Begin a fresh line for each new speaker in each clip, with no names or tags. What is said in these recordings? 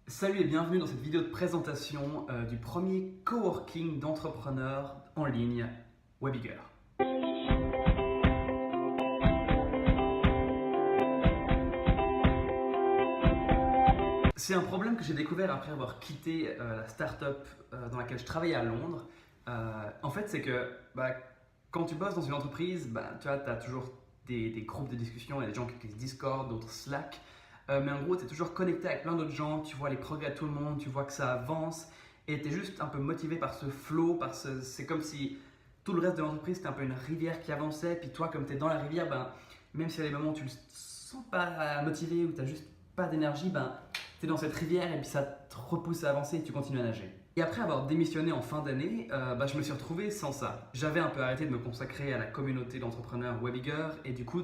Salut et bienvenue dans cette vidéo de présentation du premier coworking d'entrepreneurs en ligne, Webigger. C'est un problème que j'ai découvert après avoir quitté la start-up dans laquelle je travaillais à Londres. En fait, c'est que quand tu bosses dans une entreprise, tu as toujours des groupes de discussion, il y a des gens qui utilisent Discord, d'autres Slack. Mais en gros, tu es toujours connecté avec plein d'autres gens, tu vois les progrès de tout le monde, tu vois que ça avance et tu es juste un peu motivé par ce flow, c'est comme si tout le reste de l'entreprise c'était un peu une rivière qui avançait, puis toi comme tu es dans la rivière, même si à des moments où tu ne te sens pas motivé ou tu n'as juste pas d'énergie, tu es dans cette rivière et puis ça te repousse à avancer et tu continues à nager. Et après avoir démissionné en fin d'année, je me suis retrouvé sans ça. J'avais un peu arrêté de me consacrer à la communauté d'entrepreneurs Webigger et du coup,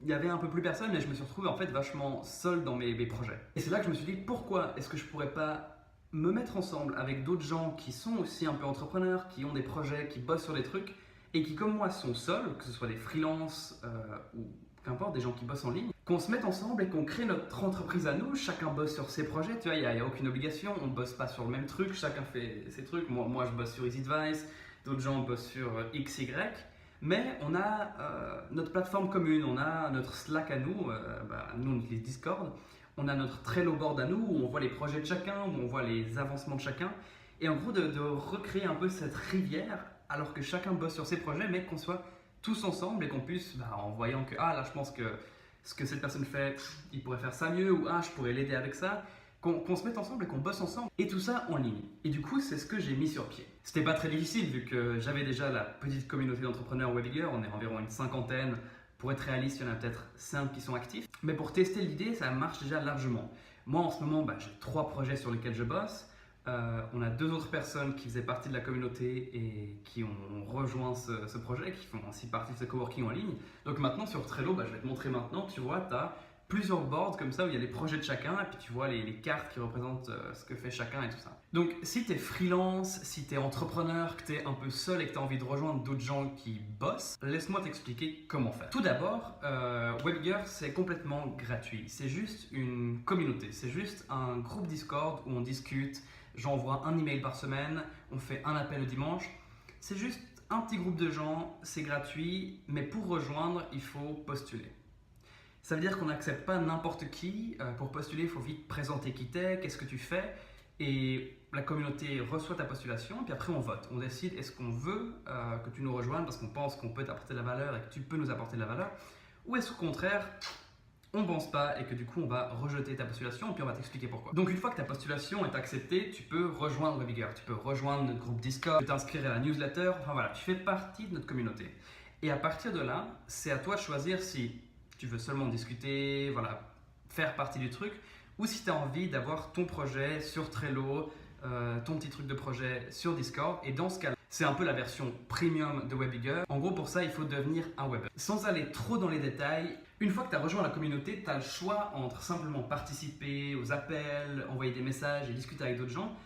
il y avait un peu plus personne, mais je me suis retrouvé en fait vachement seul dans mes projets. Et c'est là que je me suis dit, pourquoi est-ce que je pourrais pas me mettre ensemble avec d'autres gens qui sont aussi un peu entrepreneurs, qui ont des projets, qui bossent sur des trucs, et qui comme moi sont seuls, que ce soit des freelances ou qu'importe, des gens qui bossent en ligne, qu'on se mette ensemble et qu'on crée notre entreprise à nous, chacun bosse sur ses projets, tu vois, il n'y a aucune obligation, on bosse pas sur le même truc, chacun fait ses trucs, moi je bosse sur EasyAdvice, d'autres gens bossent sur XY. Mais on a notre plateforme commune, on a notre Slack à nous, nous on utilise Discord, on a notre Trello board à nous où on voit les projets de chacun, où on voit les avancements de chacun. Et en gros de recréer un peu cette rivière alors que chacun bosse sur ses projets mais qu'on soit tous ensemble et qu'on puisse, en voyant que là je pense que ce que cette personne fait, il pourrait faire ça mieux ou je pourrais l'aider avec ça. Qu'on se mette ensemble et qu'on bosse ensemble, et tout ça en ligne. Et du coup, c'est ce que j'ai mis sur pied. C'était pas très difficile vu que j'avais déjà la petite communauté d'entrepreneurs Webigger, on est environ une cinquantaine. Pour être réaliste, il y en a peut-être 5 qui sont actifs. Mais pour tester l'idée, ça marche déjà largement. Moi, en ce moment, j'ai 3 projets sur lesquels je bosse. On a 2 autres personnes qui faisaient partie de la communauté et qui ont rejoint ce projet, qui font aussi partie de ce coworking en ligne. Donc maintenant, sur Trello, je vais te montrer maintenant, tu vois, tu as plusieurs boards comme ça où il y a les projets de chacun et puis tu vois les cartes qui représentent ce que fait chacun et tout ça. Donc si tu es freelance, si tu es entrepreneur, que tu es un peu seul et que tu as envie de rejoindre d'autres gens qui bossent, laisse-moi t'expliquer comment faire. Tout d'abord, Webigger c'est complètement gratuit. C'est juste une communauté, c'est juste un groupe Discord où on discute, j'envoie un email par semaine, on fait un appel le dimanche. C'est juste un petit groupe de gens, c'est gratuit, mais pour rejoindre, il faut postuler. Ça veut dire qu'on n'accepte pas n'importe qui. Pour postuler, il faut vite présenter qui t'es, qu'est-ce que tu fais. Et la communauté reçoit ta postulation, et puis après on vote. On décide est-ce qu'on veut que tu nous rejoignes parce qu'on pense qu'on peut t'apporter de la valeur et que tu peux nous apporter de la valeur. Ou est-ce au contraire, on ne pense pas et que du coup on va rejeter ta postulation et puis on va t'expliquer pourquoi. Donc une fois que ta postulation est acceptée, tu peux rejoindre Webigger, tu peux rejoindre notre groupe Discord, tu peux t'inscrire à la newsletter, tu fais partie de notre communauté. Et à partir de là, c'est à toi de choisir si tu veux seulement discuter, faire partie du truc, ou si tu as envie d'avoir ton projet sur Trello, ton petit truc de projet sur Discord, et dans ce cas-là, c'est un peu la version premium de Webigger. En gros, pour ça, il faut devenir un Webber. Sans aller trop dans les détails, une fois que tu as rejoint la communauté, tu as le choix entre simplement participer aux appels, envoyer des messages et discuter avec d'autres gens,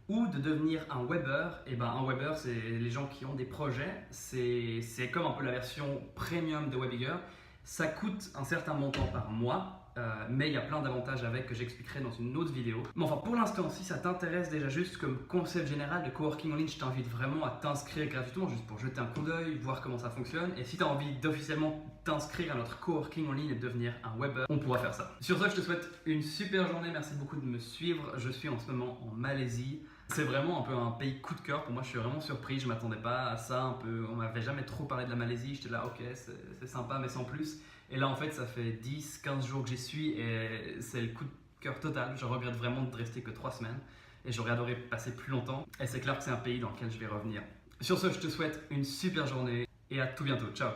ou de devenir un Webber. Et un Webber, c'est les gens qui ont des projets, c'est comme un peu la version premium de Webigger. Ça coûte un certain montant par mois, mais il y a plein d'avantages avec que j'expliquerai dans une autre vidéo. Mais enfin, pour l'instant, si ça t'intéresse déjà juste comme concept général de coworking en ligne, je t'invite vraiment à t'inscrire gratuitement, juste pour jeter un coup d'œil, voir comment ça fonctionne. Et si tu as envie d'officiellement t'inscrire à notre coworking en ligne et devenir un Webber, on pourra faire ça. Sur ce, je te souhaite une super journée, merci beaucoup de me suivre. Je suis en ce moment en Malaisie. C'est vraiment un peu un pays coup de cœur pour moi, je suis vraiment surpris, je ne m'attendais pas à ça un peu, on m'avait jamais trop parlé de la Malaisie, j'étais là ok c'est sympa mais sans plus. Et là en fait ça fait 10-15 jours que j'y suis et c'est le coup de cœur total, je regrette vraiment de rester que 3 semaines et j'aurais adoré passer plus longtemps et c'est clair que c'est un pays dans lequel je vais revenir. Sur ce, je te souhaite une super journée et à tout bientôt, ciao.